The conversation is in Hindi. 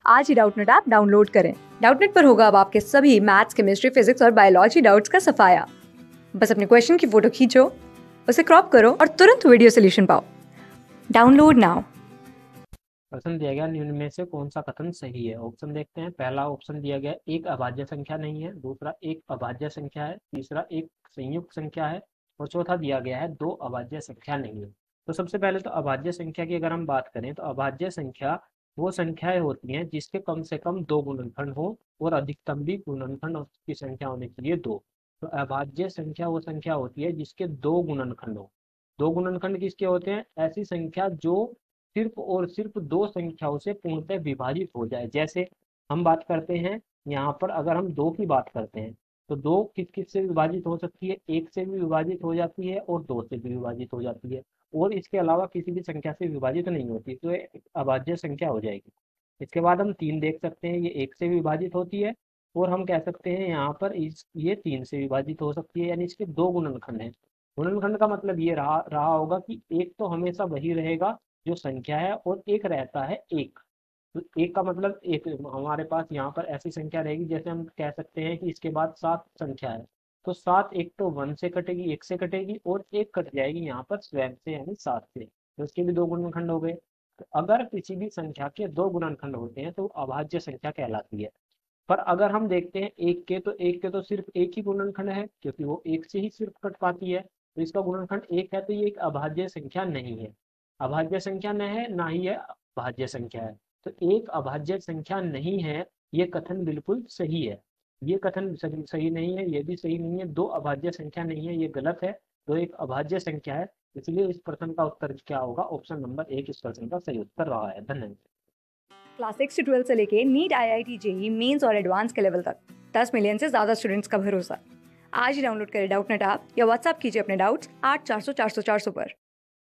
आज ही डाउटनेट ऐप डाउनलोड करें। डाउटनेट पर होगा अब आपके सभी मैथ्स, केमिस्ट्री, फिजिक्स और बायोलॉजी डाउट्स का सफाया। बस अपने क्वेश्चन की फोटो खींचो, उसे क्रॉप करो और तुरंत वीडियो सोल्यूशन पाओ। Download now. प्रश्न दिया गया निम्न में से कौन सा कथन सही है। ऑप्शन देखते हैं। पहला ऑप्शन दिया गया एक अभाज्य संख्या नहीं है, दूसरा एक अभाज्य संख्या है, तीसरा एक संयुक्त संख्या है और चौथा दिया गया है दो अभाज्य संख्या नहीं है। तो सबसे पहले तो अभाज्य संख्या की अगर हम बात करें तो अभाज्य संख्या वो संख्याएं होती हैं जिसके कम से कम दो गुणनखंड हो और अधिकतम भी गुणनखंड की संख्या होने के लिए दो। तो अभाज्य संख्या वो संख्या होती है जिसके दो गुणनखंड हो। दो गुणनखंड किसके होते हैं? ऐसी संख्या जो सिर्फ और सिर्फ दो संख्याओं से पूर्णतः विभाजित हो जाए। जैसे हम बात करते हैं यहाँ पर, अगर हम दो की बात करते हैं तो दो किस किस से विभाजित हो सकती है? एक से भी विभाजित हो जाती है और दो से भी विभाजित हो जाती है और इसके अलावा किसी भी संख्या से विभाजित नहीं होती, तो ये एक अभाज्य संख्या हो जाएगी। इसके बाद हम तीन देख सकते हैं, ये एक से भी विभाजित होती है और हम कह सकते हैं यहाँ पर ये तीन से विभाजित हो सकती है, यानी इसके दो गुणनखंड हैं। गुणनखंड का मतलब ये रहा रहा होगा कि एक तो हमेशा वही रहेगा जो संख्या है और एक रहता है एक। तो एक का मतलब एक हमारे पास यहाँ पर ऐसी संख्या रहेगी, जैसे हम कह सकते हैं कि इसके बाद सात संख्या है तो सात एक तो वन से कटेगी, एक से कटेगी और एक कट जाएगी यहाँ पर स्वयं से यानी सात से, तो इसके भी दो गुणनखंड हो गए। तो अगर किसी भी संख्या के दो गुणनखंड होते हैं तो अभाज्य संख्या कहलाती है। पर अगर हम देखते हैं एक के तो सिर्फ एक ही गुणनखंड है क्योंकि वो एक से ही सिर्फ कट पाती है, तो इसका गुणनखंड एक है, तो ये एक अभाज्य संख्या नहीं है। अभाज्य संख्या न है ना ही ये भाज्य संख्या है, तो एक अभाज्य संख्या नहीं है, ये कथन बिल्कुल सही है। ये कथन सही नहीं है, ये भी सही नहीं है। दो अभाज्य संख्या नहीं है, ये गलत है। तो एक अभाज्य संख्या है, इसलिए इस प्रश्न का उत्तर क्या होगा? ऑप्शन नंबर एक इस प्रश्न का सही उत्तर रहा है। धन्यवाद। क्लास 6 से 12 से लेके नीट, IIT, JEE मेंस और एडवांस के लेवल तक 10 मिलियन से ज्यादा स्टूडेंट्स का भरोसा। आज ही डाउनलोड करें डाउटनेट ऐप या व्हाट्सएप कीजिए अपने डाउट्स 8400 400 400 पर।